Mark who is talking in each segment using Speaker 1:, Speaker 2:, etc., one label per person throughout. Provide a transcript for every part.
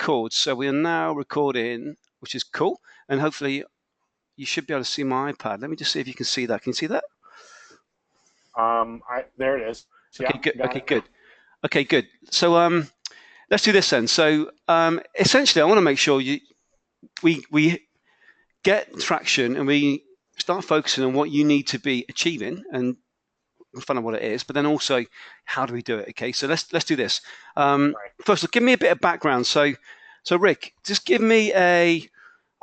Speaker 1: record. So we are now recording, which is cool. And hopefully you should be able to see my iPad. Let me just see if you can see that. Can you see that?
Speaker 2: There it is.
Speaker 1: Okay,
Speaker 2: Yeah,
Speaker 1: good.
Speaker 2: got
Speaker 1: Okay,
Speaker 2: it
Speaker 1: good.
Speaker 2: now.
Speaker 1: Okay, good. So let's do this then. So essentially, I want to make sure we get traction and we start focusing on what you need to be achieving and find out what it is, but then also how do we do it? Okay, so let's do this.
Speaker 2: Right.
Speaker 1: First, give me a bit of background. So Rick, just give me a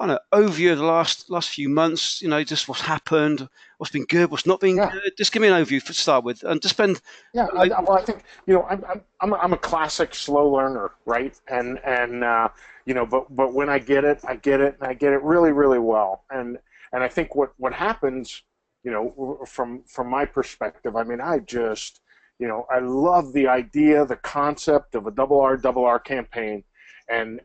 Speaker 1: I don't know overview of the last few months. You know, just what's happened, what's been good, what's not been
Speaker 2: Yeah,
Speaker 1: good. Just give me an overview to start with, and just spend.
Speaker 2: yeah. Well, I think I'm a classic slow learner, right? But when I get it, I get it, and I get it really, really well. And I think what happens, from my perspective, I mean, I love the idea, the concept of a double R campaign, and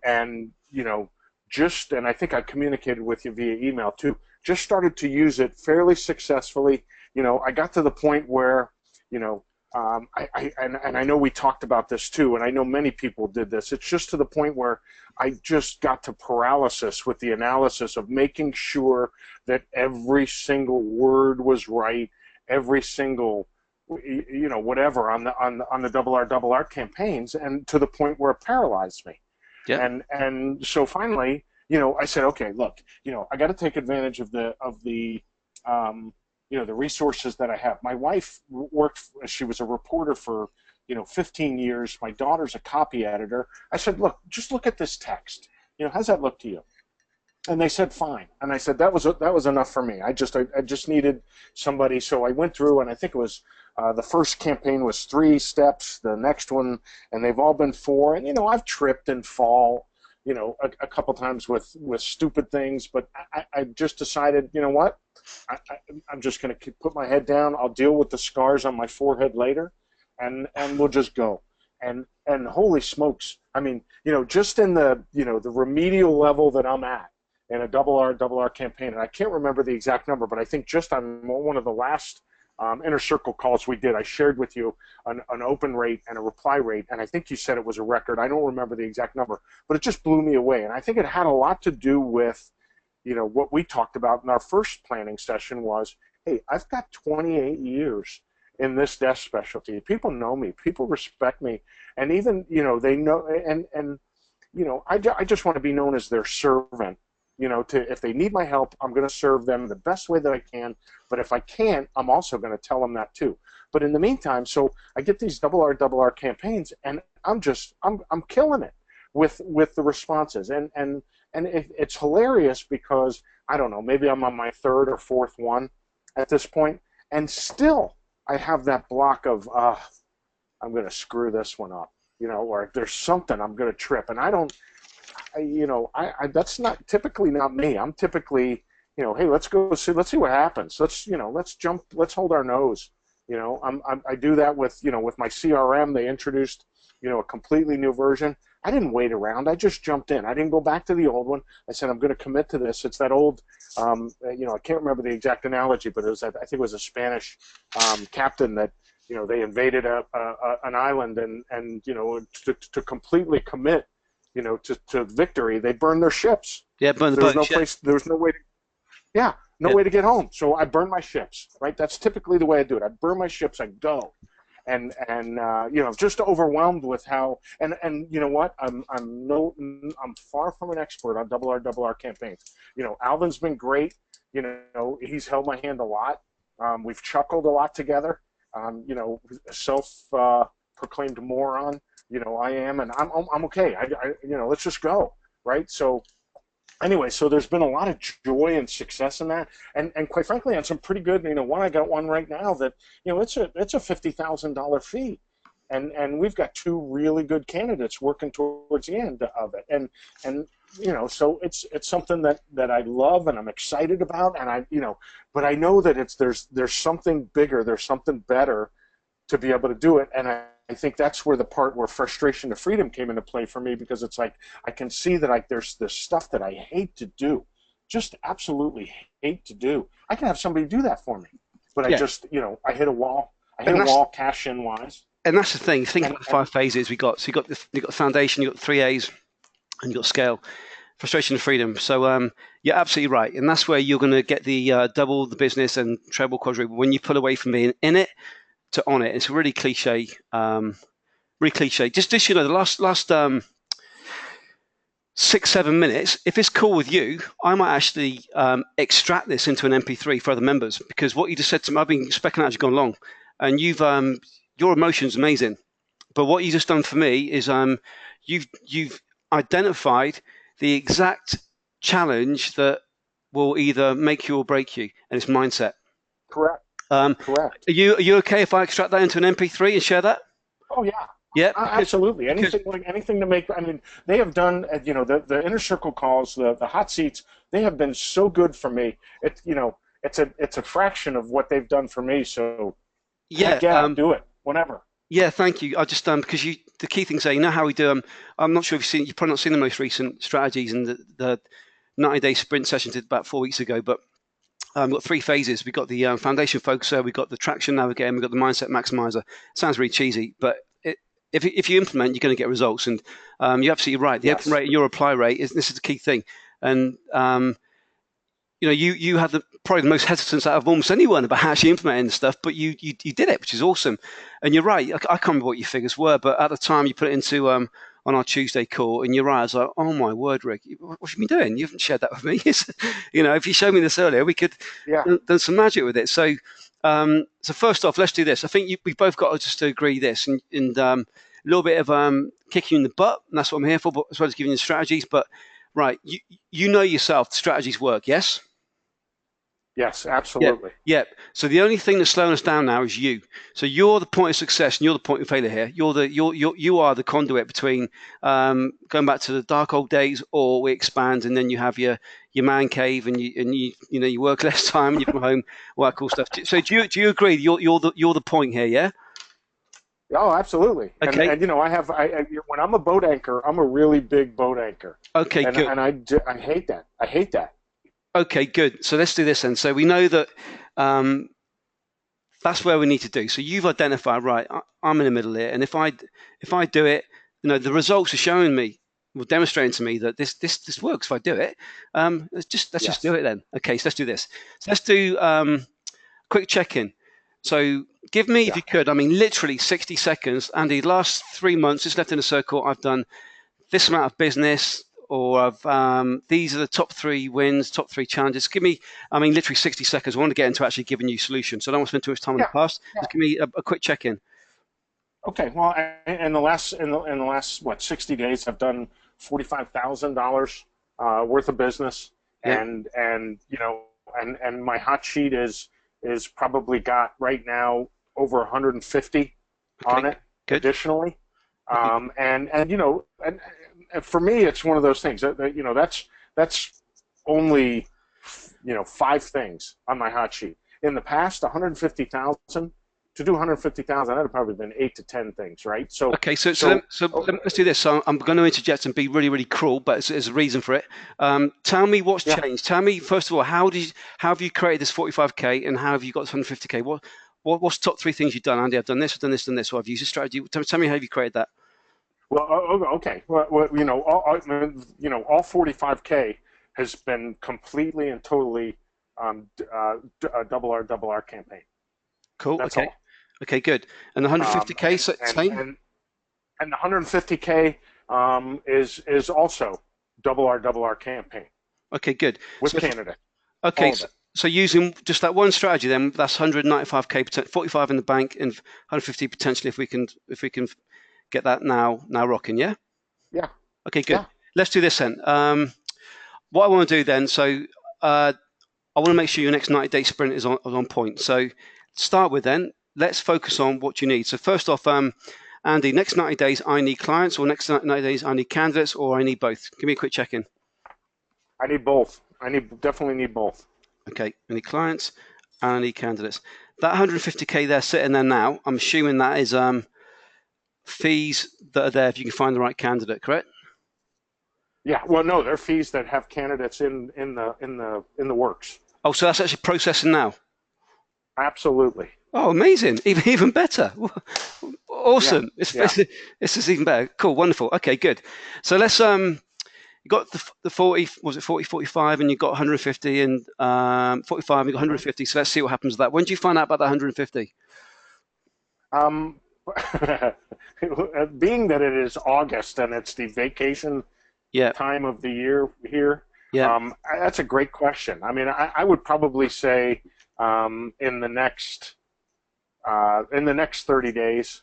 Speaker 2: I think I communicated with you via email too. Just started to use it fairly successfully. I got to the point where, you know, and I know we talked about this too, and I know many people did this. It's just to the point where I just got to paralysis with the analysis of making sure that every single word was right, every single, whatever on the double R campaigns, and to the point where it paralyzed me.
Speaker 1: Yeah,
Speaker 2: And so finally, I said, okay, look, I got to take advantage of the resources that I have. My wife worked; she was a reporter for 15 years. My daughter's a copy editor. I said, look, just look at this text. How's that look to you? And they said fine. And I said that was enough for me. I just needed somebody. So I went through, and I think it was the first campaign was 3 steps. The next one, and they've all been 4. And I've tripped and fall, a couple times with stupid things. But I just decided, you know what? I'm just going to put my head down. I'll deal with the scars on my forehead later, and we'll just go. And holy smokes! I mean, just in the remedial level that I'm at in a double R campaign, and I can't remember the exact number, but I think just on one of the last inner circle calls we did, I shared with you an open rate and a reply rate, and I think you said it was a record. I don't remember the exact number, but it just blew me away, and I think it had a lot to do with what we talked about in our first planning session was, hey, I've got 28 years in this desk specialty. People know me, people respect me, and even they know, and I just want to be known as their servant. If they need my help, I'm going to serve them the best way that I can. But if I can't, I'm also going to tell them that too. But in the meantime, so I get these double R campaigns, and I'm killing it with the responses, and it's hilarious because I don't know, maybe I'm on my 3rd or 4th one at this point, and still I have that block of I'm going to screw this one up, or if there's something I'm going to trip, and I don't. That's not typically not me. I'm typically, hey, let's go see, let's see what happens. Let's jump, let's hold our nose. I do that with my CRM. They introduced, a completely new version. I didn't wait around. I just jumped in. I didn't go back to the old one. I said, I'm going to commit to this. It's that old, I can't remember the exact analogy, but I think it was a Spanish captain that, they invaded an island and to completely commit to victory, they burned their ships.
Speaker 1: yeah, burn the
Speaker 2: There was
Speaker 1: boat.
Speaker 2: no
Speaker 1: Yeah,
Speaker 2: place. There was no way to. Yeah, no
Speaker 1: yeah,
Speaker 2: way to get home. So I burn my ships. Right. That's typically the way I do it. I burn my ships. I go, and just overwhelmed with how. And you know what? I'm far from an expert on double R campaigns. Alvin's been great. He's held my hand a lot. We've chuckled a lot together. Self proclaimed moron. I am, and I'm okay. Let's just go, right? So anyway, so there's been a lot of joy and success in that, and quite frankly, on some pretty good. I got one right now that it's a $50,000 fee, and we've got 2 really good candidates working towards the end of it, and so it's something that I love and I'm excited about, and but I know that there's something bigger, there's something better to be able to do it, and I think that's where the part where frustration to freedom came into play for me, because it's like I can see that there's this stuff that I hate to do, just absolutely hate to do. I can have somebody do that for me, but I
Speaker 1: yeah.
Speaker 2: just I hit a wall. I hit
Speaker 1: And
Speaker 2: a
Speaker 1: that's
Speaker 2: wall cash in wise.
Speaker 1: and that's the thing. Think
Speaker 2: And
Speaker 1: about the 5 phases we got. So you got the foundation, you got the 3 A's, and you've got scale, frustration and freedom. So you're absolutely right, and that's where you're going to get the double the business and treble, quadruple when you pull away from being in it to on it. It's really cliche, really cliche. Just the last 6-7 minutes. If it's cool with you, I might actually extract this into an MP3 for other members, because what you just said to me, I've been specking out as you've gone along, and your emotion's amazing. But what you just done for me is you've identified the exact challenge that will either make you or break you, and it's mindset.
Speaker 2: Correct. Correct.
Speaker 1: Are you okay if I extract that into an MP3 and share that?
Speaker 2: Oh yeah.
Speaker 1: Yeah,
Speaker 2: Absolutely. Anything to make. I mean, they have done. The inner circle calls, the hot seats. They have been so good for me. It's a fraction of what they've done for me. So
Speaker 1: yeah,
Speaker 2: do it whenever.
Speaker 1: Yeah, thank you. I just because the key things there, you know how we do them. I'm not sure if you've probably not seen the most recent strategies, and the 90-day sprint session did about 4 weeks ago. But we've got 3 phases. We've got the foundation focuser, we've got the traction navigator, and we've got the mindset maximizer. Sounds really cheesy, but if you implement, you're going to get results. And you're absolutely right. The open rate and your apply rate this is the key thing. And you had probably the most hesitance out of almost anyone about actually implementing the stuff, but you did it, which is awesome. And you're right. I can't remember what your figures were, but at the time you put it into on our Tuesday call, and you're right. I was like, oh my word, Rick, what have you been doing? You haven't shared that with me. If you showed me this earlier, we could done some magic with it. So first off, let's do this. I think we both got to just agree this, and a little bit of kicking you in the butt, and that's what I'm here for, but as well as giving you strategies. But right, you know yourself, the strategies work, yes?
Speaker 2: Yes, absolutely.
Speaker 1: Yeah. So the only thing that's slowing us down now is you. So you're the point of success, and you're the point of failure here. You are the conduit between going back to the dark old days, or we expand, and then you have your man cave, and you work less time, and you come home, all that cool stuff. So do you agree? You're the point here, yeah?
Speaker 2: Oh, absolutely.
Speaker 1: Okay.
Speaker 2: And when I'm a boat anchor, I'm a really big boat anchor.
Speaker 1: Okay, good.
Speaker 2: And I hate that. I hate that.
Speaker 1: Okay, good. So let's do this then. So we know that that's where we need to do. So you've identified, right, I'm in the middle here, and if I do it, the results are showing me, demonstrating to me that this works if I do it. Let's just do it then. Okay, so let's do this. So let's do quick check-in. So give me, if you could, literally 60 seconds. Andy, the last 3 months, just left in a circle, I've done this amount of business, or these are the top 3 wins, top 3 challenges. Give me, literally 60 seconds. I want to get into actually giving you solutions. So I don't want to spend too much time in the past. Just give me a quick check-in.
Speaker 2: Okay. Well, in the last 60 days, I've done $45,000 worth of business, and my hot sheet is probably got right now over 150 on it. Good. Additionally, and for me, it's one of those things that's only 5 things on my hot sheet. In the past, 150,000 to do 150,000, that'd have probably been 8 to 10 things, right? So
Speaker 1: okay, so let's do this. So I'm going to interject and be really, really cruel, but there's a reason for it. Tell me what's changed. Tell me first of all, how have you created this 45K, and how have you got 150K? What's the top 3 things you've done, Andy? I've done this, I've done this, done this, or I've used a strategy. Tell me how you created that.
Speaker 2: Well, okay. Well, all 45K has been completely and totally a double R campaign.
Speaker 1: Cool.
Speaker 2: That's
Speaker 1: okay.
Speaker 2: all.
Speaker 1: Okay, good. And the 150K same?
Speaker 2: And the 150K is also double R campaign.
Speaker 1: Okay, good.
Speaker 2: With Canada.
Speaker 1: Okay, so using just that one strategy, then that's 195K, 45 in the bank, and 150 potentially if we can get that now rocking, yeah?
Speaker 2: Yeah.
Speaker 1: Okay, good. Yeah. Let's do this then. What I want to do then, so I want to make sure your next 90-day sprint is on point. So start with then, let's focus on what you need. So first off, Andy, next 90 days I need clients, or next 90 days I need candidates, or I need both? Give me a quick check-in.
Speaker 2: I need both. Definitely need both.
Speaker 1: Okay, I need clients and I need candidates. That 150K there sitting there now, I'm assuming that is fees that are there if you can find the right candidate, correct?
Speaker 2: Yeah. Well, no, they're fees that have candidates in the works.
Speaker 1: Oh, so that's actually processing now.
Speaker 2: Absolutely.
Speaker 1: Oh, amazing! Even better. Awesome. This is even better. Cool. Wonderful. Okay, good. So let's you got the 40, was it 40, 45, and you got 150 and 45, and you got 150. So let's see what happens with that. When do you find out about that 150?
Speaker 2: Um, being that it is August and it's the vacation
Speaker 1: Yeah,
Speaker 2: time of the year here,
Speaker 1: yeah,
Speaker 2: that's a great question. I mean, I would probably say in the next 30 days,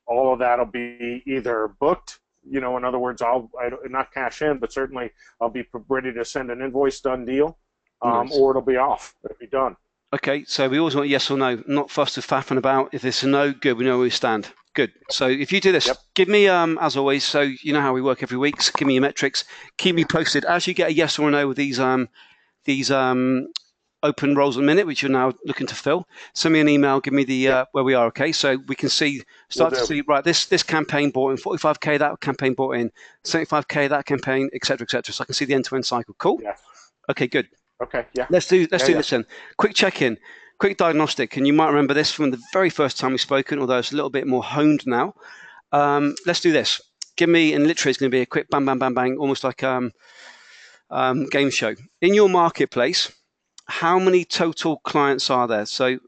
Speaker 2: all of that'll be either booked. You know, in other words, I not cash in, but certainly I'll be ready to send an invoice, done deal,
Speaker 1: nice.
Speaker 2: or it'll be off. It'll be done.
Speaker 1: Okay, so we always want yes or no, not fuss to faffing about. If it's a no, good, we know where we stand. Good. So if you do this,
Speaker 2: Yep.
Speaker 1: give me, as always, so you know how we work every week, so give me your metrics, keep me posted. As you get a yes or a no with these open roles a minute, which you're now looking to fill, send me an email, give me the
Speaker 2: Yep.
Speaker 1: where we are, okay? So we can
Speaker 2: Will
Speaker 1: start to
Speaker 2: do.
Speaker 1: see, right, this campaign bought in 45K, that campaign bought in 75K, that campaign, et cetera, et cetera. So I can see the end-to-end cycle. Cool?
Speaker 2: Yes.
Speaker 1: Okay, good.
Speaker 2: Okay. Yeah.
Speaker 1: Let's do
Speaker 2: Yeah. Yeah.
Speaker 1: this then. Quick check-in, quick diagnostic, and you might remember this from the very first time we've spoken, although it's a little bit more honed now. Let's do this. Give me, and literally it's going to be a quick bang, bang, bang, bang, almost like game show. In your marketplace, how many total clients are there? So I don't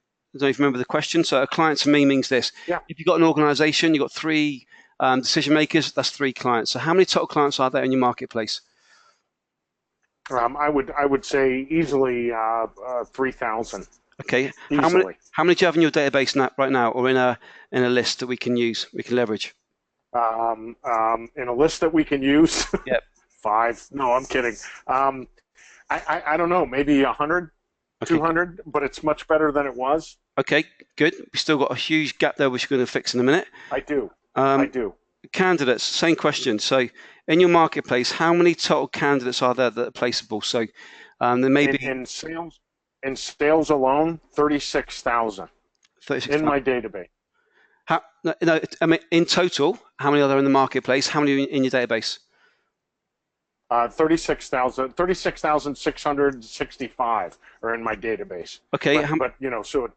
Speaker 1: know if you remember the question. So a client to me means this.
Speaker 2: Yeah.
Speaker 1: If you've got an organization, you've got three decision makers, that's three clients. So how many total clients are there in your marketplace?
Speaker 2: I would say easily 3,000.
Speaker 1: Okay.
Speaker 2: Easily.
Speaker 1: How many do you have in your database right now, or in a list that we can use, we can leverage?
Speaker 2: In a list that we can use,
Speaker 1: Yep.
Speaker 2: 5. No, I'm kidding. I don't know, maybe 100,
Speaker 1: Okay.
Speaker 2: 200, but it's much better than it was.
Speaker 1: Okay. Good. We still got a huge gap there, which we're going to fix in a minute.
Speaker 2: I do. I
Speaker 1: Um,
Speaker 2: do.
Speaker 1: Candidates, same question. So in your marketplace, how many total candidates are there that are placeable? So there may be
Speaker 2: In sales alone, 36,000
Speaker 1: 36.
Speaker 2: in my database.
Speaker 1: No, I mean, in total, how many are there in the marketplace? How many in your database?
Speaker 2: 36,665 are in my database.
Speaker 1: Okay,
Speaker 2: But you know, so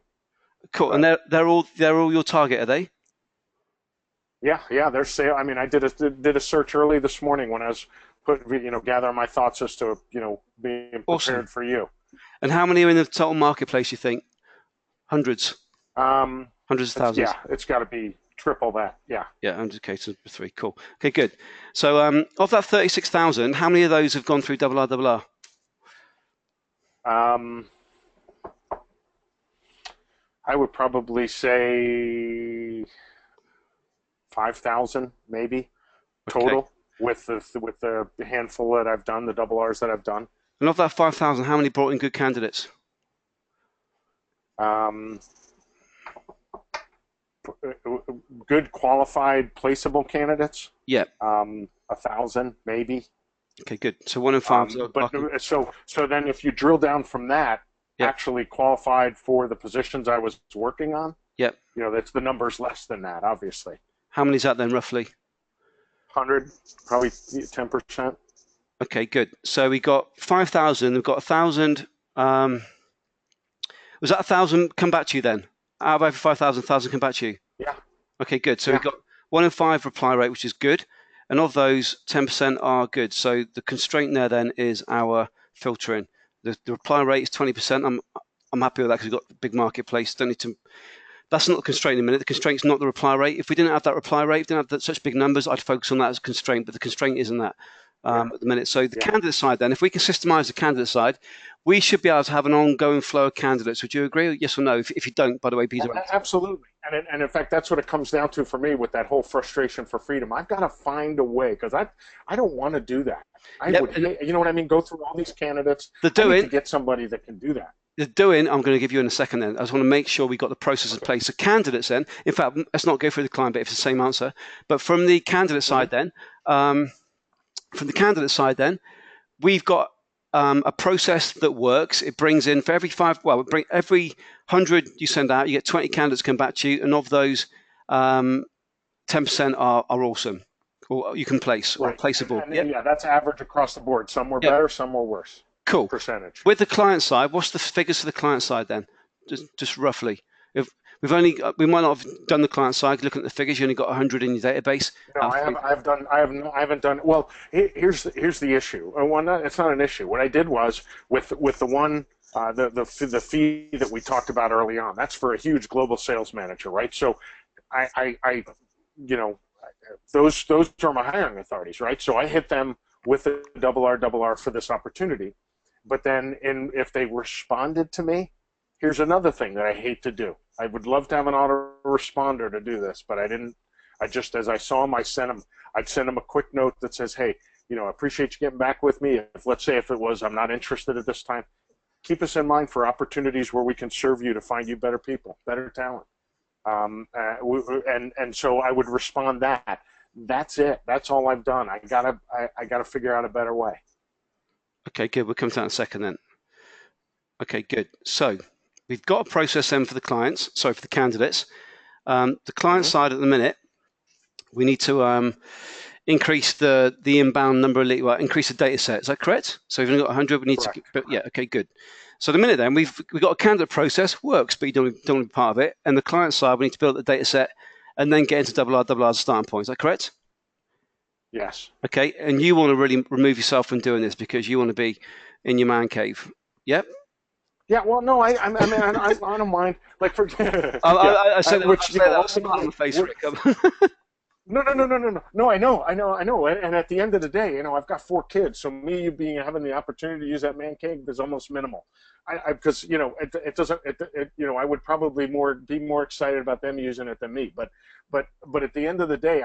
Speaker 1: cool. And they're all your target, are they?
Speaker 2: yeah, they're sale. I mean, I did a search early this morning when I was gathering my thoughts as to being prepared
Speaker 1: Awesome.
Speaker 2: for you.
Speaker 1: And how many are in the total marketplace, you think? Hundreds,
Speaker 2: Um,
Speaker 1: hundreds of thousands.
Speaker 2: it's got to be triple that. Yeah.
Speaker 1: Yeah, 100K to 3. Cool. Okay, good. So of that 36,000, how many of those have gone through double R?
Speaker 2: Um, I would probably say 5,000 maybe total
Speaker 1: Okay.
Speaker 2: with the handful that I've done, the double R's that I've done.
Speaker 1: And of that 5,000, how many brought in good candidates?
Speaker 2: Um, Good qualified placeable candidates.
Speaker 1: Yeah.
Speaker 2: 1,000 maybe.
Speaker 1: Okay, good. So 1 in 5.
Speaker 2: So then if you drill down from that,
Speaker 1: Yeah.
Speaker 2: actually qualified for the positions I was working on,
Speaker 1: Yeah.
Speaker 2: that's the numbers less than that, obviously.
Speaker 1: How many is that then, roughly?
Speaker 2: 100, probably 10%.
Speaker 1: Okay, good. So we got 5,000. We've got 1,000. Was that 1,000 come back to you then? Out of over 5,000, 1,000 come back to you?
Speaker 2: Yeah.
Speaker 1: Okay, good. So
Speaker 2: Yeah.
Speaker 1: we've got 1 in 5 reply rate, which is good. And of those, 10% are good. So the constraint there then is our filtering. The reply rate is 20%. I'm happy with that because we've got a big marketplace. Don't need to. That's not the constraint in a minute. The constraint's not the reply rate. If we didn't have that reply rate, if we didn't have such big numbers, I'd focus on that as a constraint. But the constraint isn't that at the minute. So the candidate side then, if we can systemize the candidate side, we should be able to have an ongoing flow of candidates. Would you agree? Yes or no? If you don't, by the way, Peter.
Speaker 2: Absolutely. And in fact, that's what it comes down to for me with that whole frustration for freedom. I've got to find a way because I don't want to do that. You know what I mean? Go through all these candidates. I need to get somebody that can do that.
Speaker 1: The doing, I'm going to give you in a second then. I just want to make sure we got the process in place. So candidates then, in fact, let's not go through the client bit if it's the same answer. But from the candidate side then, we've got a process that works. It brings in for every every 100 you send out, you get 20 candidates come back to you, and of those, 10% are awesome, or you can place, or placeable.
Speaker 2: Yeah, that's average across the board. Some were better, some were worse.
Speaker 1: Cool.
Speaker 2: Percentage.
Speaker 1: With the client side, what's the figures for the client side then? Just roughly. we might not have done the client side. Looking at the figures, you only got 100 in your database.
Speaker 2: No, I haven't done. Well, here's the issue. It's not an issue. What I did was with the one the fee that we talked about early on. That's for a huge global sales manager, right? So, I you know, those are my hiring authorities, right? So I hit them with a double R for this opportunity. But then, if they responded to me, here's another thing that I hate to do. I would love to have an autoresponder to do this, but I didn't. I just, as I saw them, I'd send them a quick note that says, hey, I appreciate you getting back with me. Let's say if it was, I'm not interested at this time, keep us in mind for opportunities where we can serve you to find you better people, better talent. And so I would respond that. That's it. That's all I've done. I gotta figure out a better way.
Speaker 1: Okay, good. We'll come to that in a second then. Okay, good. So we've got a process then for the clients, sorry, for the candidates. The client side at the minute, we need to increase the inbound number of leads, increase the data set. Is that correct? So we've only got 100, we need
Speaker 2: Correct.
Speaker 1: to, yeah, okay, good. So the minute then, we've got a candidate process, works, but you don't want to be part of it. And the client side, we need to build the data set and then get into double R as a starting point. Is that correct?
Speaker 2: Yes.
Speaker 1: Okay, and you want to really remove yourself from doing this because you want to be in your man cave. Yep.
Speaker 2: Yeah. Well, no, I don't mind. Like for
Speaker 1: I said that.
Speaker 2: Which,
Speaker 1: on my face.
Speaker 2: No. No, I know. And at the end of the day, I've got 4 kids, so me having the opportunity to use that man cave is almost minimal. Because it doesn't. I would probably be more excited about them using it than me. But at the end of the day,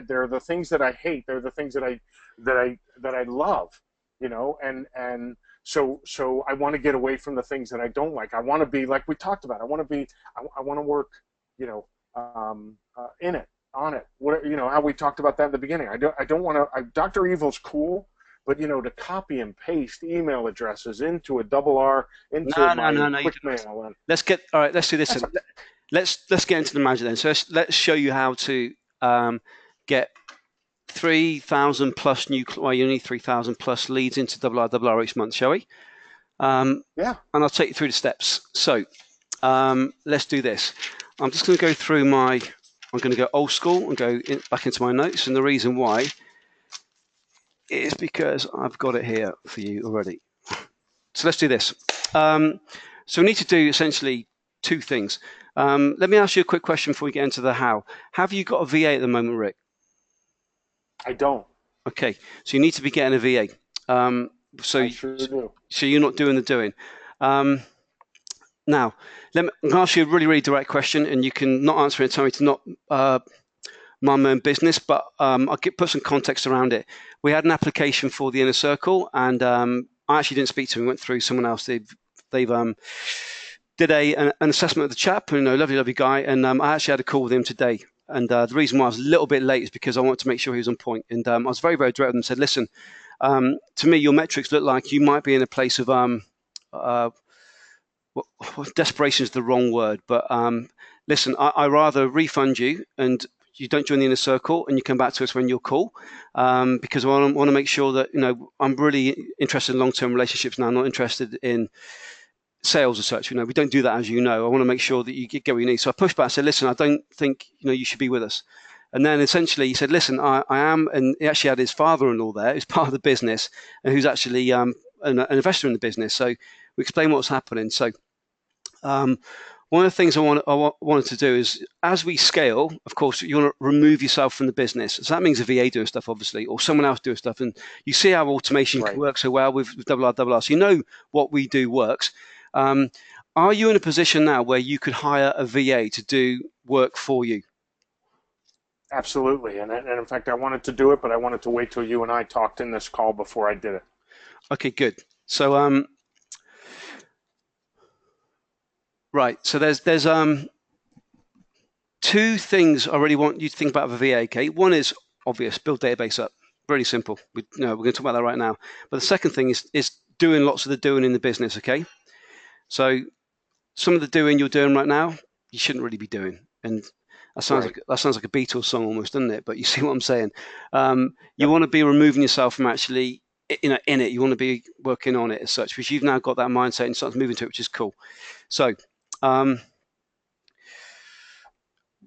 Speaker 2: there are the things that I hate. There are the things that I love. And so I want to get away from the things that I don't like. I want to be like we talked about. I want to work. In it. On it, how we talked about that in the beginning. I don't want to. Dr. Evil's cool, but to copy and paste email addresses into a double R into my quick mail. And
Speaker 1: let's do this. Let's get into the magic then. So let's show you how to get 3,000 plus new. Well, you need 3,000 plus leads into double R each month, shall we?
Speaker 2: Yeah.
Speaker 1: And I'll take you through the steps. So let's do this. I'm just going to go through my. I'm going to go old school and go back into my notes. And the reason why is because I've got it here for you already. So let's do this. So we need to do essentially 2 things. Let me ask you a quick question before we get into the how. Have you got a VA at the moment, Rick?
Speaker 2: I don't.
Speaker 1: Okay. So you need to be getting a VA.
Speaker 2: I sure do.
Speaker 1: So you're not doing the doing. Now, I'm going to ask you a really, really direct question, and you can not answer it, tell me to not mind my own business, but I'll put some context around it. We had an application for the Inner Circle, and I actually didn't speak to him. We went through someone else. They've did an assessment of the chap, lovely guy, and I actually had a call with him today. And the reason why I was a little bit late is because I wanted to make sure he was on point. And I was very, very direct with him and said, listen, to me, your metrics look like you might be in a place of desperation is the wrong word, but listen, I rather refund you and you don't join the Inner Circle and you come back to us when you're cool, because I want to make sure that I'm really interested in long-term relationships now. I'm not interested in sales as such. We don't do that, as you know. I want to make sure that you get what you need. So I pushed back. I said, listen, I don't think you should be with us. And then essentially he said, listen, I am, and he actually had his father-in-law there, who's part of the business and who's actually an investor in the business. So we explained what's happening. So one of the things I wanted to do is, as we scale, of course, you want to remove yourself from the business. So that means a VA doing stuff, obviously, or someone else doing stuff. And you see how automation
Speaker 2: Right.
Speaker 1: works so well with double R. So you know what we do works. Are you in a position now where you could hire a VA to do work for you?
Speaker 2: Absolutely. And in fact, I wanted to do it, but I wanted to wait till you and I talked in this call before I did it.
Speaker 1: Okay, good. So right. So there's 2 things I really want you to think about with a VA. Okay, one is obvious: build database up. Really simple. We're going to talk about that right now. But the second thing is doing lots of the doing in the business. Okay, so some of the doing you're doing right now, you shouldn't really be doing. And that sounds like a Beatles song almost, doesn't it? But you see what I'm saying. You want to be removing yourself from actually in it. You want to be working on it as such, because you've now got that mindset and start moving to it, which is cool. So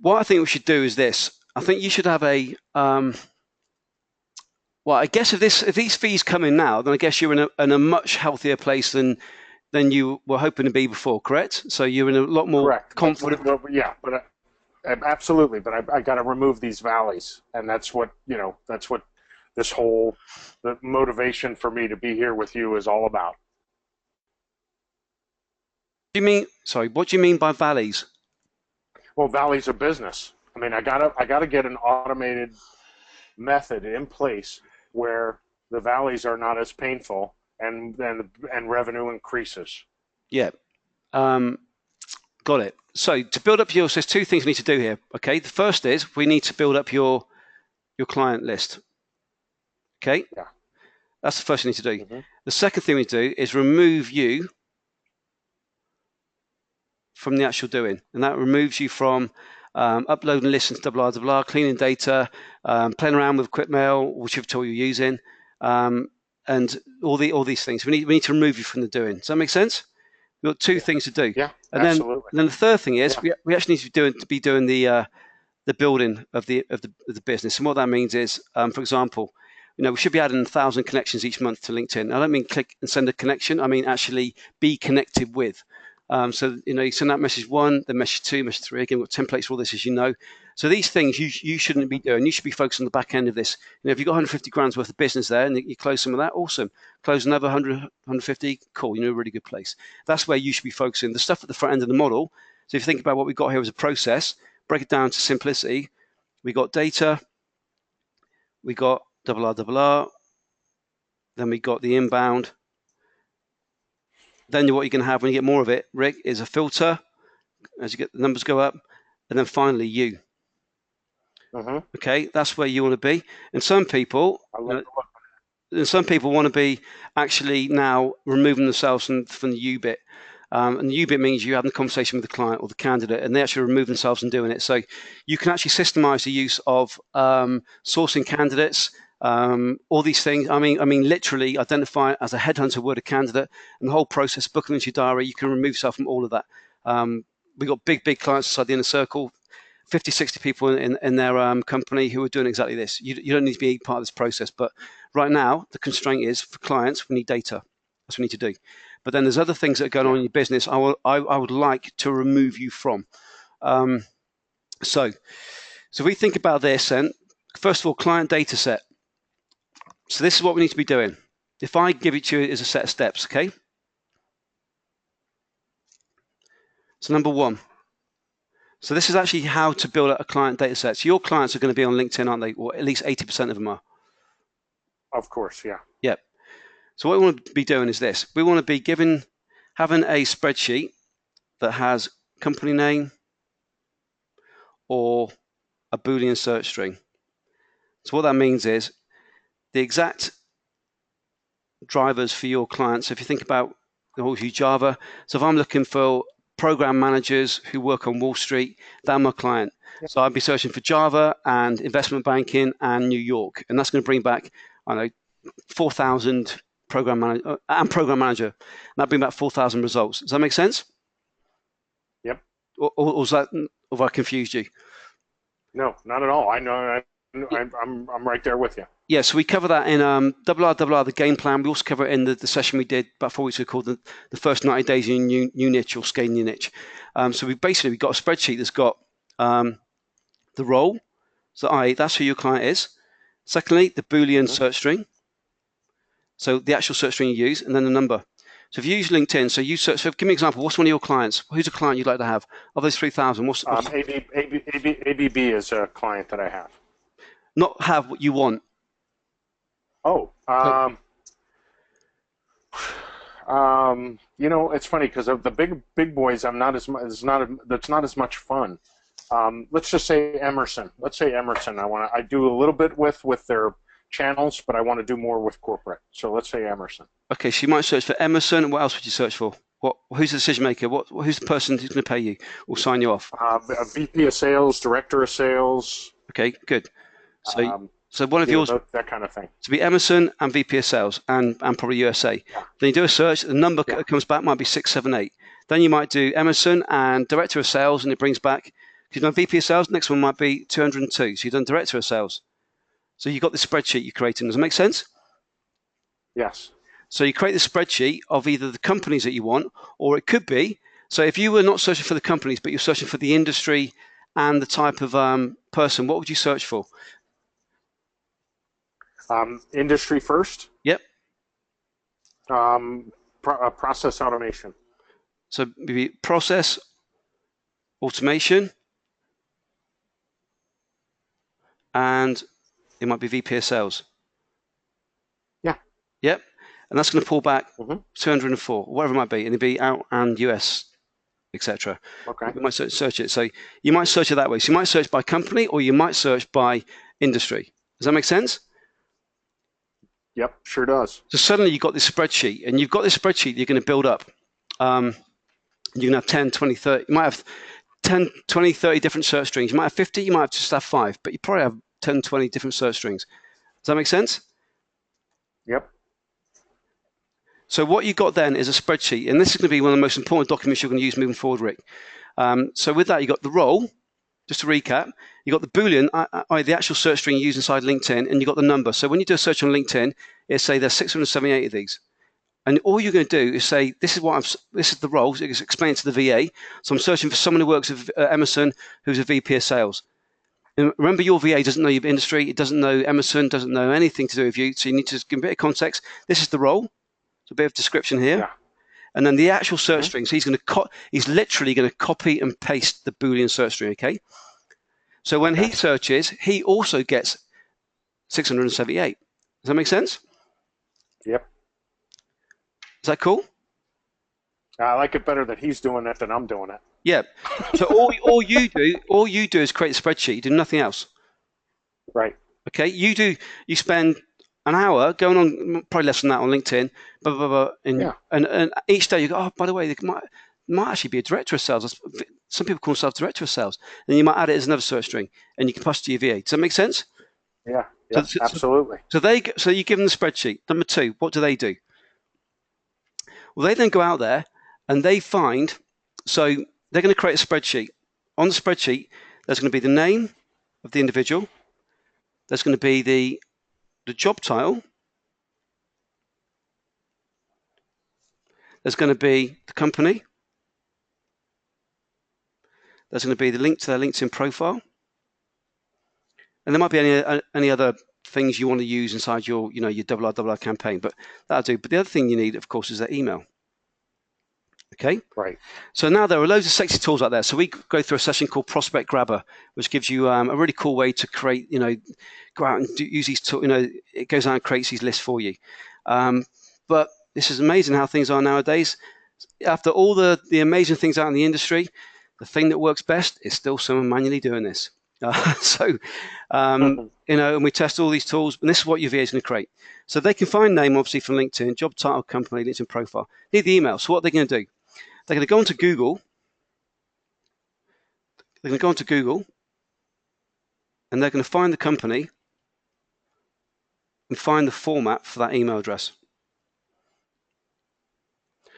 Speaker 1: what I think we should do is this. I think you should have a well, I guess if these fees come in now, then I guess you're in a much healthier place than you were hoping to be before, correct? So you're in a lot more
Speaker 2: Correct.
Speaker 1: confident.
Speaker 2: Absolutely. But I got to remove these valleys, and that's what this whole the motivation for me to be here with you is all about.
Speaker 1: What do you mean by valleys?
Speaker 2: Well, valleys of business. I mean, I gotta get an automated method in place where the valleys are not as painful and revenue increases.
Speaker 1: Yeah. Got it. So to build up there's two things we need to do here. Okay. The first is we need to build up your client list. Okay.
Speaker 2: Yeah.
Speaker 1: That's the first thing we need to do.
Speaker 2: Mm-hmm.
Speaker 1: The second thing we need to do is remove you from the actual doing, and that removes you from uploading lists to blah, blah, blah, cleaning data, playing around with quick mail, whichever tool you're using, and all these things. We need to remove you from the doing. Does that make sense? We've got two things to do.
Speaker 2: Yeah,
Speaker 1: and
Speaker 2: absolutely.
Speaker 1: Then the third thing is we actually need to be doing the building of the business. And what that means is, for example, we should be adding 1,000 connections each month to LinkedIn. I don't mean click and send a connection. I mean actually be connected with. So you send that message 1, then message 2, message 3. Again, we've got templates for all this, as you know. So these things you shouldn't be doing. You should be focused on the back end of this. If you've got 150 grand's worth of business there and you close some of that, awesome. Close another 100, 150, cool. A really good place. That's where you should be focusing. The stuff at the front end of the model. So if you think about what we've got here as a process, break it down to simplicity. We got data. We got RRR. Then we got the inbound. Then what you're going to have when you get more of it, Rick, is a filter as you get the numbers go up, and then finally you.
Speaker 2: Mm-hmm.
Speaker 1: Okay, that's where you want to be. And some people, want to be actually now removing themselves from the you bit. And the you bit means you having the conversation with the client or the candidate, and they actually remove themselves and doing it. So you can actually systemize the use of sourcing candidates. All these things. I mean, literally identify as a headhunter would a candidate, and the whole process, booking into your diary. You can remove yourself from all of that. We've got big clients inside the inner circle, 50, 60 people in their company who are doing exactly this. You don't need to be part of this process, but right now the constraint is for clients we need data. That's what we need to do. But then there's other things that are going on in your business. I would like to remove you from. So we think about this, and first of all, client data set. So this is what we need to be doing. If I give it to you as a set of steps, okay? So number 1. So this is actually how to build a client data set. So your clients are going to be on LinkedIn, aren't they? Or at least 80% of them are.
Speaker 2: Of course, yeah.
Speaker 1: Yep. So what we want to be doing is this. We want to be having a spreadsheet that has company name or a Boolean search string. So what that means is the exact drivers for your clients. If you think about Java, so if I'm looking for program managers who work on Wall Street, they're my client. Yep. So I'd be searching for Java and investment banking and New York, and that's going to bring back 4,000 program manager and program manager. And that'd bring back 4,000 results. Does that make sense?
Speaker 2: Yep.
Speaker 1: Or have I confused you?
Speaker 2: No, not at all. I know. I'm right there with you.
Speaker 1: Yeah, so we cover that in RRR, the game plan. We also cover it in the session we did about 4 weeks ago called the first 90 days in your new niche or scaling your niche. So we've got a spreadsheet that's got the role, so that's who your client is. Secondly, the Boolean search string, so the actual search string you use, and then the number. So if you use LinkedIn, so you search. So give me an example. What's one of your clients? Who's a client you'd like to have? Of those 3,000, what's
Speaker 2: ABB is a client that I have.
Speaker 1: Not have what you want.
Speaker 2: Oh, it's funny because of the big boys, that's not as much fun. Let's just say Emerson. Let's say Emerson. I do a little bit with their channels, but I want to do more with corporate. So let's say Emerson.
Speaker 1: Okay, so you might search for Emerson. What else would you search for? Who's the decision maker? Who's the person who's going to pay you or sign you off?
Speaker 2: A VP of sales, director of sales.
Speaker 1: Okay, good. So one of yours,
Speaker 2: that kind of thing.
Speaker 1: To be Emerson and VP of sales and probably USA. Yeah. Then you do a search. The number that comes back might be 678. Then you might do Emerson and director of sales, and it brings back You've done VP of sales, next one might be 202. So you've done director of sales. So you've got this spreadsheet you're creating. Does that make sense?
Speaker 2: Yes.
Speaker 1: So you create the spreadsheet of either the companies that you want, or it could be, so if you were not searching for the companies, but you're searching for the industry and the type of person, what would you search for?
Speaker 2: Industry first.
Speaker 1: Yep.
Speaker 2: Process automation.
Speaker 1: So maybe process automation, and it might be VP of sales.
Speaker 2: Yeah.
Speaker 1: Yep. And that's going to pull back 204, whatever it might be, and it'd be out and US, etc.
Speaker 2: Okay.
Speaker 1: You might search it. So you might search it that way. So you might search by company, or you might search by industry. Does that make sense?
Speaker 2: Yep, sure does.
Speaker 1: So suddenly you've got this spreadsheet, and you've got this spreadsheet you're going to build up. You can have 10, 20, 30. You might have 10, 20, 30 different search strings. You might have 50, you might have just have 5, but you probably have 10, 20 different search strings. Does that make sense?
Speaker 2: Yep.
Speaker 1: So what you've got then is a spreadsheet, and this is going to be one of the most important documents you're going to use moving forward, Rick. So with that, you've got the role, just to recap, you've got the Boolean, the actual search string you use inside LinkedIn, and you've got the number. So when you do a search on LinkedIn, it'll say there's 678 of these. And all you're going to do is say, this is the role, so it's explained to the VA. So I'm searching for someone who works at Emerson who's a VP of sales. And remember, your VA doesn't know your industry, it doesn't know Emerson, doesn't know anything to do with you, so you need to give a bit of context. This is the role, so a bit of description here.
Speaker 2: Yeah.
Speaker 1: And then the actual search string, so he's literally going to copy and paste the Boolean search string, okay? So when he searches, he also gets 678. Does that make sense?
Speaker 2: Yep.
Speaker 1: Is that cool?
Speaker 2: I like it better that he's doing it than I'm doing it.
Speaker 1: Yeah. So all you do is create a spreadsheet. You do nothing else.
Speaker 2: Right.
Speaker 1: Okay. You spend an hour going on, probably less than that, on LinkedIn, blah, blah, blah, and each day you go, oh, by the way, there might actually be a director of sales. Some people call themselves director of sales, and you might add it as another search string, and you can pass it to your VA. Does that make sense?
Speaker 2: Yeah. Absolutely.
Speaker 1: So you give them the spreadsheet. Number 2, what do? Well, they then go out there and they find, so they're going to create a spreadsheet. On the spreadsheet, there's going to be the name of the individual. There's going to be the job title. There's going to be the company. There's going to be the link to their LinkedIn profile. And there might be any other things you want to use inside your double R campaign, but that'll do. But the other thing you need, of course, is their email. Okay.
Speaker 2: Right.
Speaker 1: So now there are loads of sexy tools out there. So we go through a session called Prospect Grabber, which gives you a really cool way to create, go out and use these tools. It goes out and creates these lists for you. But this is amazing how things are nowadays. After all the amazing things out in the industry, the thing that works best is still someone manually doing this. And we test all these tools, and this is what your VA is going to create. So they can find name, obviously, from LinkedIn, job title, company, LinkedIn profile. Need the email. So what they're going to do? They're going to go onto Google. They're going to go onto Google, and they're going to find the company and find the format for that email address.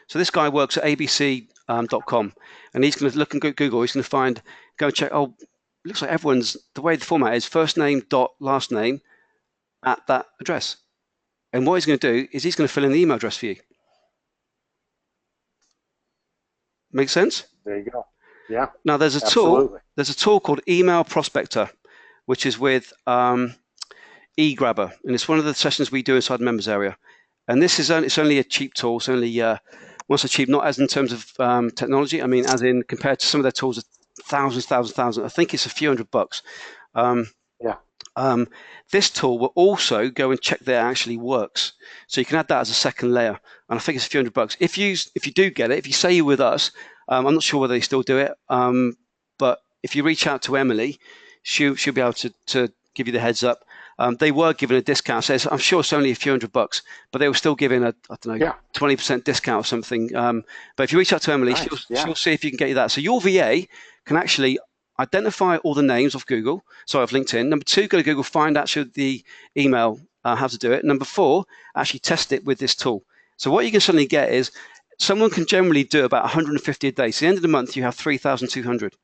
Speaker 1: So this guy works at abc.com, and he's going to look and go Google. He's going to go and check. Oh, looks like the way the format is first name dot last name at that address. And what he's going to do is he's going to fill in the email address for you. Make sense?
Speaker 2: There you go. Yeah.
Speaker 1: Now there's a tool called Email Prospector, which is with eGrabber, and it's one of the sessions we do inside the members area. And this is it's only a cheap tool. It's only once a cheap, not as in terms of technology. I mean, as in compared to some of their tools, thousands. I think it's a few $100. This tool will also go and check that it actually works. So you can add that as a second layer, and I think it's a few $100. If you do get it, if you say you're with us, I'm not sure whether they still do it, but if you reach out to Emily, she'll be able to give you the heads up. They were given a discount. So I'm sure it's only a few $100, but they were still giving a 20% discount or something. But if you reach out to Emily, she'll see if you can get you that. So your VA can actually identify all the names of LinkedIn. Number 2, go to Google, find actually the email, how to do it. Number 4, actually test it with this tool. So what you can suddenly get is someone can generally do about 150 a day. So at the end of the month, you have 3,200.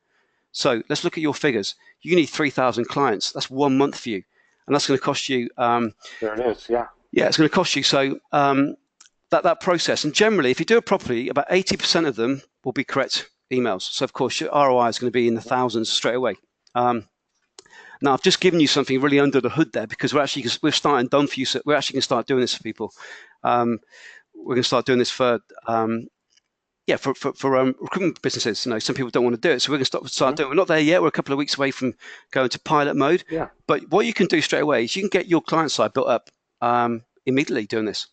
Speaker 1: So let's look at your figures. You need 3,000 clients. That's 1 month for you, and that's going to cost you.
Speaker 2: There it is. Yeah.
Speaker 1: Yeah, it's going to cost you. So that process, and generally, if you do it properly, about 80% of them will be correct emails. So of course, your ROI is going to be in the thousands straight away. Now, I've just given you something really under the hood there, because we're starting done for you. So we're actually going to start doing this for people. We're going to start doing this for recruitment businesses. You know, some people don't want to do it, so we're going to start doing it. We're not there yet. We're a couple of weeks away from going to pilot mode.
Speaker 2: Yeah.
Speaker 1: But what you can do straight away is you can get your client side built up immediately doing this.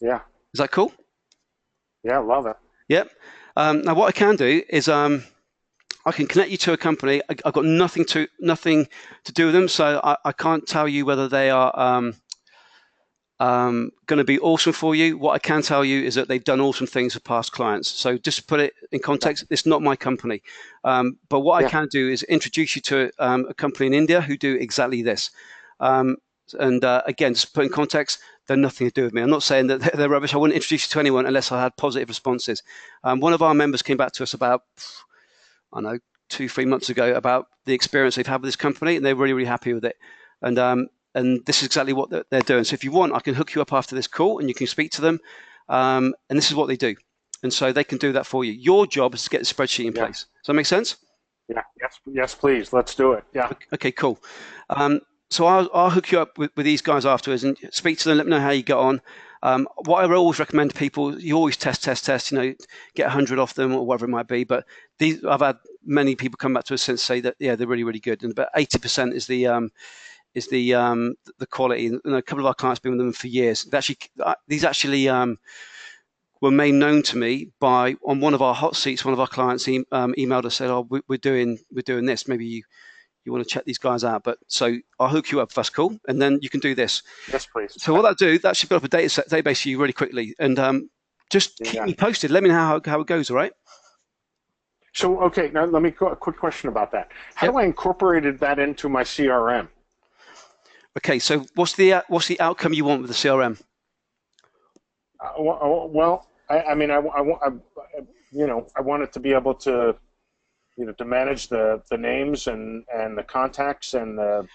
Speaker 2: Yeah.
Speaker 1: Is that cool?
Speaker 2: Yeah, love it.
Speaker 1: Yep. Now, what I can do is I can connect you to a company. I've got nothing to do with them, so I can't tell you whether they are going to be awesome for you. What I can tell you is that they've done awesome things for past clients. So just to put it in context, it's not my company. But what I can do is introduce you to a company in India who do exactly this. Again, just to put in context, they're nothing to do with me. I'm not saying that they're rubbish. I wouldn't introduce you to anyone unless I had positive responses. One of our members came back to us about, 2-3 months ago about the experience they've had with this company, and they're really, really happy with it. And this is exactly what they're doing. So if you want, I can hook you up after this call, and you can speak to them. And this is what they do. And so they can do that for you. Your job is to get the spreadsheet in place. Does that make sense?
Speaker 2: Yeah. Yes, please. Let's do it. Yeah.
Speaker 1: Okay, cool. So I'll hook you up with these guys afterwards and speak to them, let me know how you get on. What I always recommend to people, you always test, get 100 off them or whatever it might be. But I've had many people come back to us since say that, yeah, they're really, really good. And about 80% is the quality. And a couple of our clients have been with them for years. These actually were made known to me by, on one of our hot seats, one of our clients emailed us, said, oh, we're doing this. Maybe you want to check these guys out. But so I'll hook you up if that's cool, and then you can do this.
Speaker 2: Yes, please.
Speaker 1: So what that should build up a database for you really quickly, and just keep me posted. Let me know how it goes. All right.
Speaker 2: So okay, now let me a quick question about that. How do I incorporate that into my CRM?
Speaker 1: Okay, so what's the outcome you want with the CRM?
Speaker 2: Well, I want it to be able to, to manage the names and the contacts and the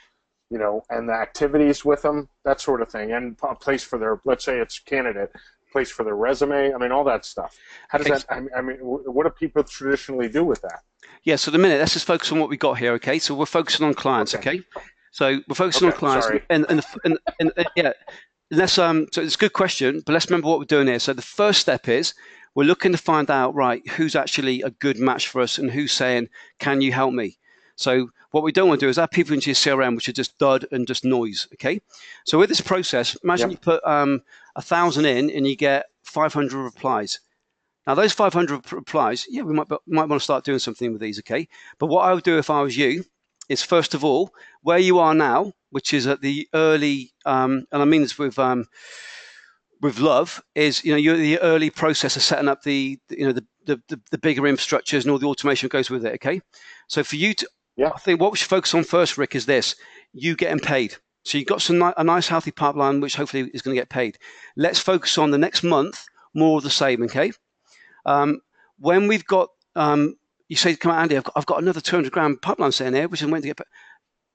Speaker 2: activities with them, that sort of thing, and a place for their, let's say it's candidate, place for their resume. I mean, all that stuff. How does that? I mean, what do people traditionally do with that?
Speaker 1: Yeah. So the minute, let's just focus on what we got here. Okay. So we're focusing on clients. Okay. So we're focusing on clients, and yeah. So it's a good question, but let's remember what we're doing here. So the first step is we're looking to find out, right, who's actually a good match for us and who's saying, can you help me? So what we don't want to do is add people into your CRM, which are just dud and just noise, okay? So with this process, imagine you put 1,000 in and you get 500 replies. Now those 500 replies, yeah, we might want to start doing something with these, okay? But what I would do if I was you is, first of all, where you are now, which is at the early, and I mean this with love, is you're the early process of setting up the bigger infrastructures and all the automation that goes with it. Okay, so for you to, I think what we should focus on first, Rick, is this: you getting paid. So you've got a nice healthy pipeline, which hopefully is going to get paid. Let's focus on the next month, more of the same. Okay, when we've got you say, come on, Andy, I've got another 200 grand pipeline sitting here, which is waiting to get paid.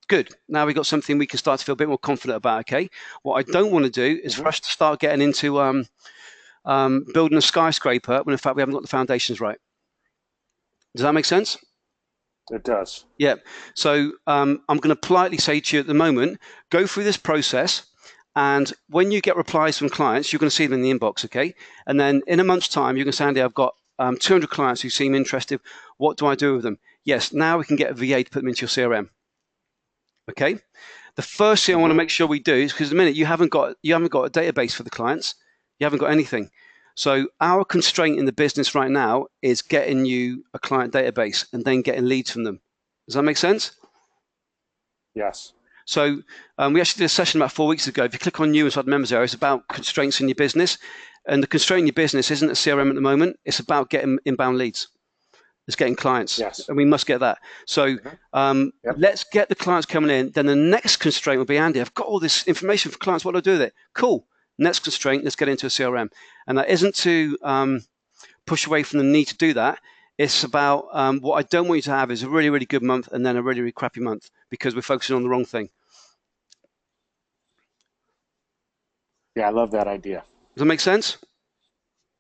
Speaker 1: Good. Now we've got something we can start to feel a bit more confident about, okay? What I don't want to do is for us to start getting into building a skyscraper when in fact we haven't got the foundations right. Does that make sense?
Speaker 2: It does.
Speaker 1: Yeah. So I'm going to politely say to you at the moment, go through this process, and when you get replies from clients, you're going to see them in the inbox, okay? And then in a month's time, you're going to say, Andy, I've got 200 clients who seem interested. What do I do with them? Yes, now we can get a VA to put them into your CRM. Okay. The first thing I want to make sure we do is, because the minute you haven't got a database for the clients, you haven't got anything. So our constraint in the business right now is getting you a client database and then getting leads from them. Does that make sense?
Speaker 2: Yes.
Speaker 1: So we actually did a session about 4 weeks ago. If you click on new inside the members area, it's about constraints in your business, and the constraint in your business isn't a CRM at the moment. It's about getting inbound leads. It's getting clients, and we must get that. So let's get the clients coming in. Then the next constraint will be, Andy, I've got all this information for clients. What do I do with it? Cool. Next constraint, let's get into a CRM. And that isn't to push away from the need to do that. It's about what I don't want you to have is a really, really good month and then a really, really crappy month because we're focusing on the wrong thing.
Speaker 2: Yeah, I love that idea.
Speaker 1: Does that make sense?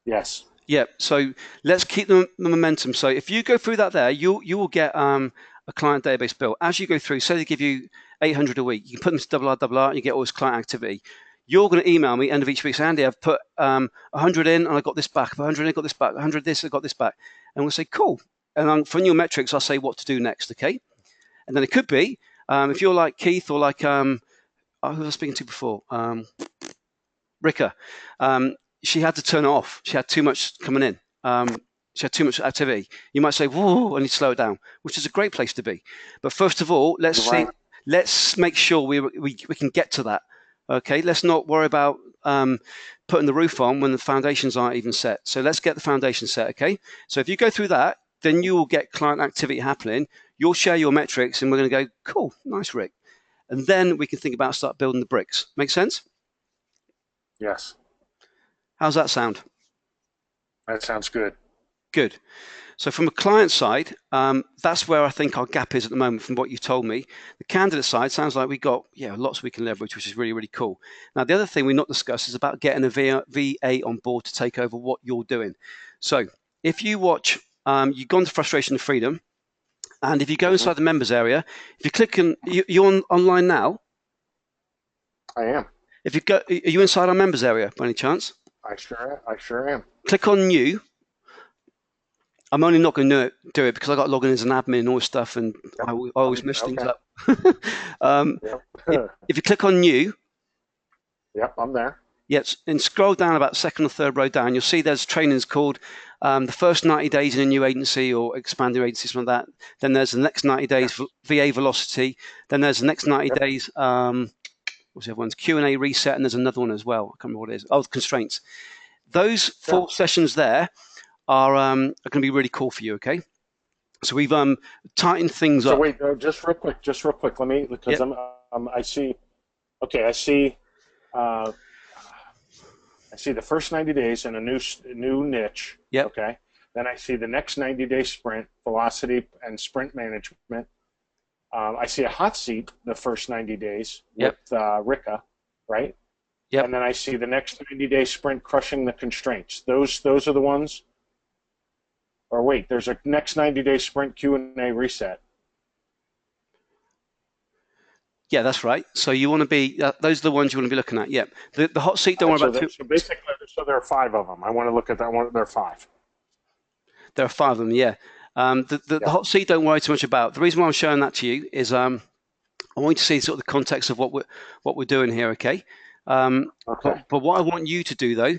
Speaker 2: Yes.
Speaker 1: Yeah. So let's keep the momentum. So if you go through that there, you will get a client database built. As you go through, say they give you 800 a week, you can put them to double R, and you get all this client activity. You're going to email me end of each week, say, Andy, I've put 100 in and I got this back. 100 in, I got this back. 100 this, I got this back. And we'll say, cool. And from your metrics, I'll say what to do next, okay? And then it could be, if you're like Keith or like, who was I speaking to before? Rika. She had to turn it off. She had too much coming in. She had too much activity. You might say, whoa, I need to slow it down, which is a great place to be. But first of all, let's make sure we can get to that. Okay, let's not worry about putting the roof on when the foundations aren't even set. So let's get the foundation set, okay? So if you go through that, then you will get client activity happening. You'll share your metrics, and we're going to go, cool, nice, Rick. And then we can think about start building the bricks. Make sense?
Speaker 2: Yes.
Speaker 1: How's that sound?
Speaker 2: That sounds good.
Speaker 1: Good. So from a client side, that's where I think our gap is at the moment from what you've told me. The candidate side sounds like we got lots we can leverage, which is really, really cool. Now, the other thing we've not discussed is about getting a VA on board to take over what you're doing. So if you watch, you've gone to Frustration and Freedom, and if you go inside the members area, if you click on, you're online now?
Speaker 2: I am.
Speaker 1: If you go, are you inside our members area by any chance?
Speaker 2: I sure am.
Speaker 1: Click on new. I'm only not going to do it because I got logged in as an admin and all this stuff, and I always mess things up. If you click on new,
Speaker 2: yep, I'm there.
Speaker 1: Yes, and scroll down about second or third row down, you'll see there's trainings called the first 90 days in a new agency or expand your agency, something like that. Then there's the next 90 days VA velocity. Then there's the next 90 days. What's the other one's Q&A reset, and there's another one as well. I can't remember what it is. Oh, constraints. Those 4 sessions there are going to be really cool for you. Okay, so we've tightened things up.
Speaker 2: So wait, just real quick. Let me, because I see. Okay, I see the first 90 days in a new niche.
Speaker 1: Yep.
Speaker 2: Okay. Then I see the next 90-day sprint, velocity and sprint management. I see a hot seat the first 90 days with Rika, right?
Speaker 1: Yep.
Speaker 2: And then I see the next 90-day sprint, crushing the constraints. Those are the ones. Or wait, there's a next 90-day sprint Q&A reset.
Speaker 1: Yeah, that's right. So you want to be, those are the ones you want to be looking at. Yeah. The hot seat, don't worry about.
Speaker 2: So basically, there are 5 of them. I want to look at that one. There are 5.
Speaker 1: There are 5 of them, yeah. The hot seat, don't worry too much about. The reason why I'm showing that to you is I want you to see sort of the context of what we're doing here, okay? But what I want you to do, though,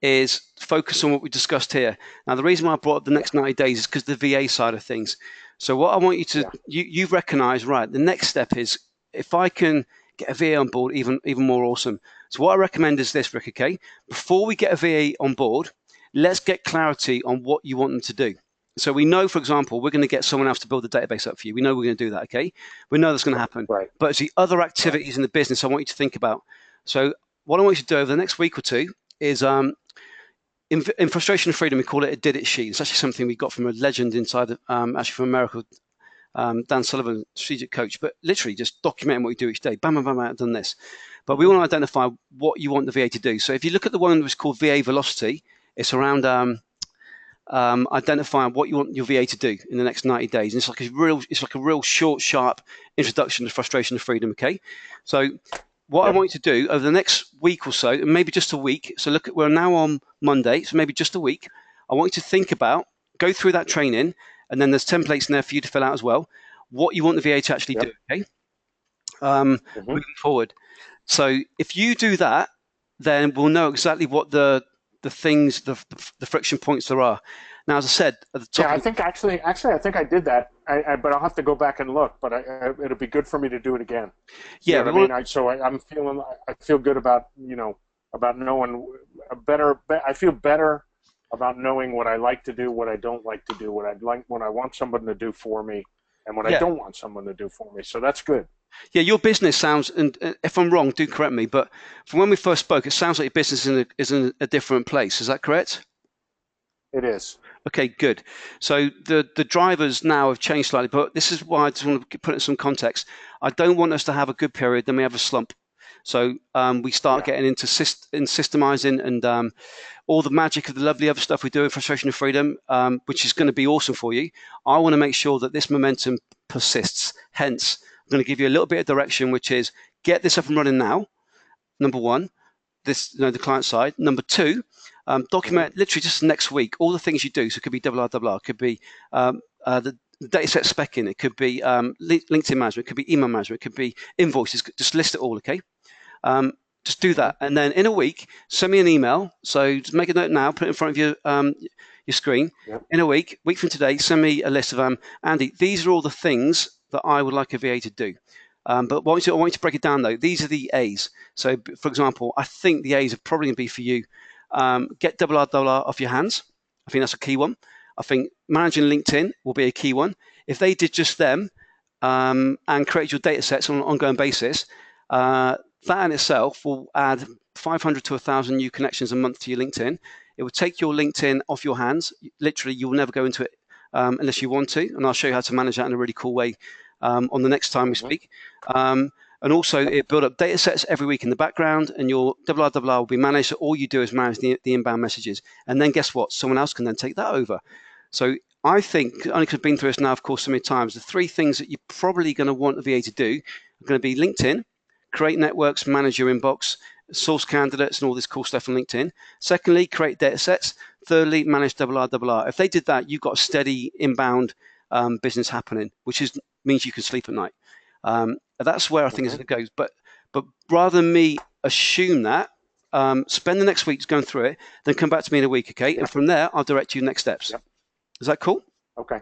Speaker 1: is focus on what we discussed here. Now, the reason why I brought up the next 90 days is because the VA side of things. So what I want you to, you've recognized, right, the next step is if I can get a VA on board, even more awesome. So what I recommend is this, Rick, okay? Before we get a VA on board, let's get clarity on what you want them to do. So we know, for example, we're going to get someone else to build the database up for you. We know we're going to do that, okay? We know that's going to happen.
Speaker 2: Right.
Speaker 1: But it's the other activities in the business I want you to think about. So what I want you to do over the next week or two is in Frustration and Freedom, we call it a did it sheet. It's actually something we got from a legend inside, actually from America, Dan Sullivan, strategic coach, but literally just documenting what you do each day. Bam, bam, bam, I've done this. But we want to identify what you want the VA to do. So if you look at the one that was called VA Velocity, it's around identifying what you want your VA to do in the next 90 days. And it's like a real short, sharp introduction to Frustration and Freedom, okay? So what I want you to do over the next week or so, and maybe just a week, so look, we're now on Monday, so maybe just a week, I want you to think about, go through that training, and then there's templates in there for you to fill out as well, what you want the VA to actually do, okay? Moving forward. So if you do that, then we'll know exactly what the things, the friction points there are. Now, as I said at the top.
Speaker 2: Yeah, I think actually, I think I did that. But I'll have to go back and look. But it'll be good for me to do it again.
Speaker 1: Yeah,
Speaker 2: you know what I mean. I feel good about about knowing better. I feel better about knowing what I like to do, what I don't like to do, what I want someone to do for me, and what I don't want someone to do for me. So that's good.
Speaker 1: Yeah, your business sounds, and if I'm wrong, do correct me, but from when we first spoke, it sounds like your business is in a different place. Is that correct?
Speaker 2: It is.
Speaker 1: Okay, good. So the drivers now have changed slightly, but this is why I just want to put it in some context. I don't want us to have a good period, then we have a slump. So we start
Speaker 2: Yeah.
Speaker 1: getting into systemizing and all the magic of the lovely other stuff we do in Frustration and Freedom, which is going to be awesome for you. I want to make sure that this momentum persists. Hence, I'm going to give you a little bit of direction, which is get this up and running now, number one, this, the client side. Number two, document literally just next week all the things you do. So it could be double R, it could be the data set specking, it could be LinkedIn management, it could be email management, it could be invoices. Just list it all, okay? Just do that, and then in a week, send me an email. So just make a note now, put it in front of your screen.
Speaker 2: Yep.
Speaker 1: In a week from today, send me a list of Andy. These are all the things that I would like a VA to do. But I want you to break it down though. These are the A's. So, for example, I think the A's are probably going to be for you. Get double R off your hands. I think that's a key one. I think managing LinkedIn will be a key one. If they did just them and create your data sets on an ongoing basis, that in itself will add 500 to 1,000 new connections a month to your LinkedIn. It will take your LinkedIn off your hands. Literally, you will never go into it unless you want to. And I'll show you how to manage that in a really cool way on the next time we speak. And also, it build up data sets every week in the background, and your double R will be managed. So all you do is manage the inbound messages. And then guess what? Someone else can then take that over. So I think, only because I've been through this now, of course, so many times, the three things that you're probably going to want a VA to do are going to be LinkedIn, create networks, manage your inbox, source candidates, and all this cool stuff on LinkedIn. Secondly, create data sets. Thirdly, manage double R. If they did that, you've got a steady inbound business happening, which means you can sleep at night. That's where I think it goes. But rather than me assume that, spend the next week going through it, then come back to me in a week, okay? And from there, I'll direct you next steps.
Speaker 2: Yep.
Speaker 1: Is that cool?
Speaker 2: Okay.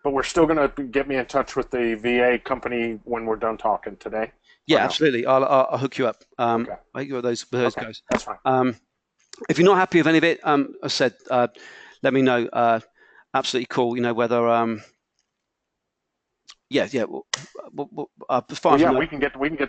Speaker 2: But we're still going to get me in touch with the VA company when we're done talking today?
Speaker 1: Yeah, absolutely. I'll hook you up.
Speaker 2: Okay.
Speaker 1: I'll hook you up with those guys.
Speaker 2: That's fine.
Speaker 1: If you're not happy with any of it, as I said, let me know. Absolutely cool. You know, whether we
Speaker 2: can get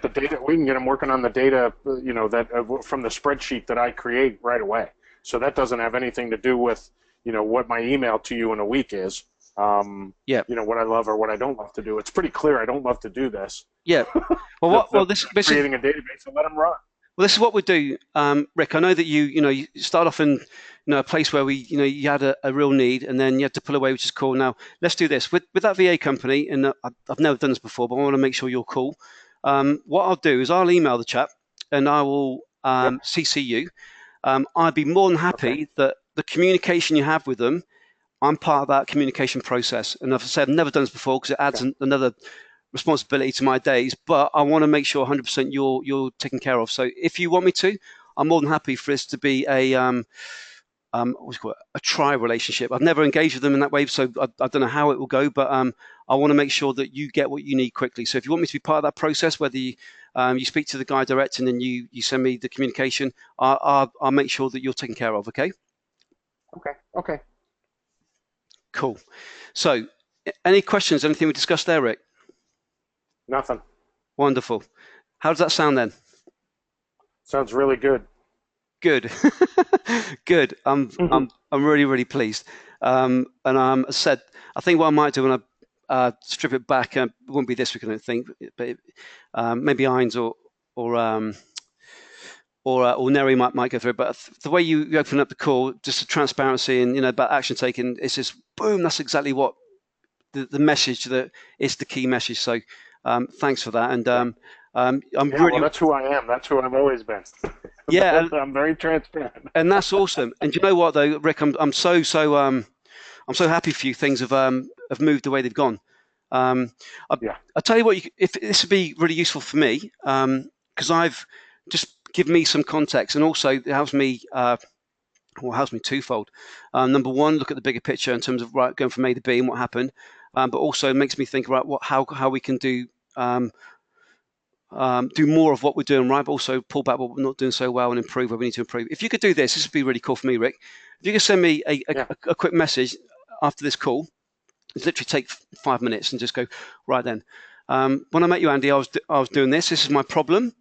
Speaker 2: the data. We can get them working on the data. That from the spreadsheet that I create right away. So that doesn't have anything to do with what my email to you in a week is. What I love or what I don't love to do. It's pretty clear I don't love to do this.
Speaker 1: Yeah. Well, this
Speaker 2: creating a database and let them run.
Speaker 1: Well, this is what we do, Rick. I know that you start off in a place where you had a real need, and then you had to pull away, which is cool. Now let's do this with that VA company, and I've never done this before, but I want to make sure you're cool. What I'll do is I'll email the chap, and I will CC you. I'd be more than happy that the communication you have with them, I'm part of that communication process. And as I said, I've never done this before because it adds another responsibility to my days, but I want to make sure 100% you're taken care of. So if you want me to, I'm more than happy for this to be a try relationship. I've never engaged with them in that way, so I don't know how it will go, but I want to make sure that you get what you need quickly. So if you want me to be part of that process, whether you speak to the guy direct and then you send me the communication, I'll make sure that you're taken care of, okay?
Speaker 2: Okay.
Speaker 1: Cool. So any questions, anything we discussed there, Rick?
Speaker 2: Nothing.
Speaker 1: Wonderful. How does that sound then?
Speaker 2: Sounds really good.
Speaker 1: Good. Good. I'm really, really pleased. And as I said, I think what I might do when I strip it back, it won't be this week, I don't think, but maybe Ines or Neri might go through it. But the way you open up the call, just the transparency and about action taking, it's just boom. That's exactly what the message that is the key message. So thanks for that. And I'm really.
Speaker 2: Well, that's who I am. That's who I've always been.
Speaker 1: Yeah,
Speaker 2: I'm very transparent.
Speaker 1: And that's awesome. And you know what though, Rick, I'm so happy for you. Things have moved the way they've gone. I'll tell you what, if this would be really useful for me, because I've just give me some context, and also it helps me. Helps me twofold. Number one, look at the bigger picture in terms of going from A to B and what happened, but also makes me think about how we can do more of what we're doing right, but also pull back what we're not doing so well and improve where we need to improve. If you could do this would be really cool for me, Rick. If you could send me a quick message after this call, it's literally take 5 minutes and just go, right then. When I met you, Andy, I was doing this. This is my problem.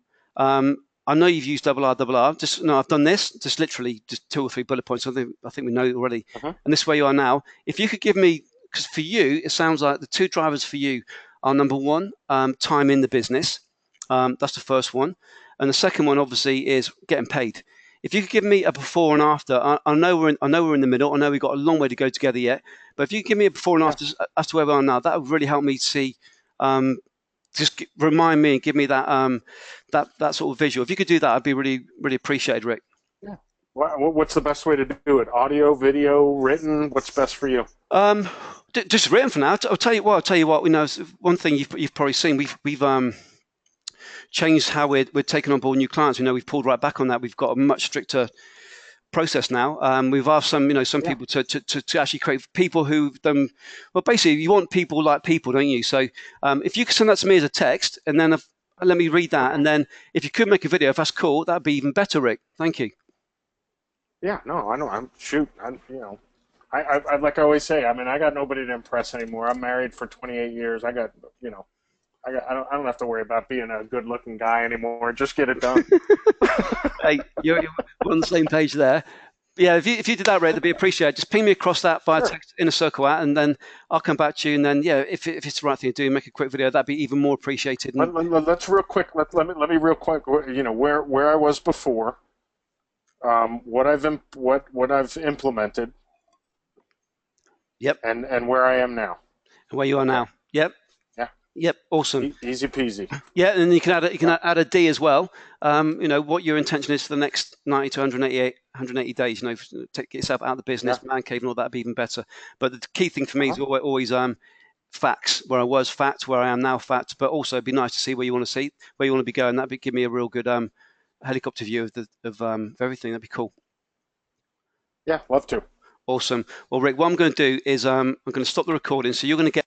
Speaker 1: I know you've used double R. Just no, I've done this. Just literally just 2 or 3 bullet points. I think we know already.
Speaker 2: Uh-huh.
Speaker 1: And this is where you are now. If you could give me, because for you, it sounds like the 2 drivers for you are number 1, time in the business. That's the first one, and the second one obviously is getting paid. If you could give me a before and after, I know we're in the middle. I know we've got a long way to go together yet. But if you could give me a before and after as to where we are now, that would really help me see. Just remind me and give me that sort of visual. If you could do that, I'd be really really appreciated, Rick.
Speaker 2: Yeah. What's the best way to do it? Audio, video, written? What's best for you?
Speaker 1: Just written for now. I'll tell you what. You know, one thing you've probably seen. We've changed how we're taking on board new clients. We've pulled right back on that. We've got a much stricter process now. We've asked some people to actually create people who've done well. Basically, you want people like people, don't you? So if you could send that to me as a text, and then let me read that, and then if you could make a video, if that's cool, that'd be even better, Rick. Thank you.
Speaker 2: Yeah, no, I know. I like I always say. I mean, I got nobody to impress anymore. I'm married for 28 years. I don't have to worry about being a good-looking guy anymore. Just get it done.
Speaker 1: Hey, we're on the same page there. Yeah, if you did that, Ray, that'd be appreciated. Just ping me across that via text in a circle out, and then I'll come back to you. And then, if it's the right thing to do, make a quick video. That'd be even more appreciated.
Speaker 2: Let's real quick. Let me real quick. Where I was before, what I've implemented.
Speaker 1: Yep.
Speaker 2: And where I am now.
Speaker 1: Where you are now. Yep. Yep, awesome.
Speaker 2: Easy peasy.
Speaker 1: Yeah, and you can add a D as well. What your intention is for the next 90 to 180 days. Take yourself out of the business, man cave, and all that'd be even better. But the key thing for me is always facts. Where I was, fact. Where I am now, fact. But also, it'd be nice to see where you want to be going. That'd give me a real good helicopter view of everything. That'd be cool.
Speaker 2: Yeah, love to.
Speaker 1: Awesome. Well, Rick, what I'm going to do is I'm going to stop the recording. So you're going to get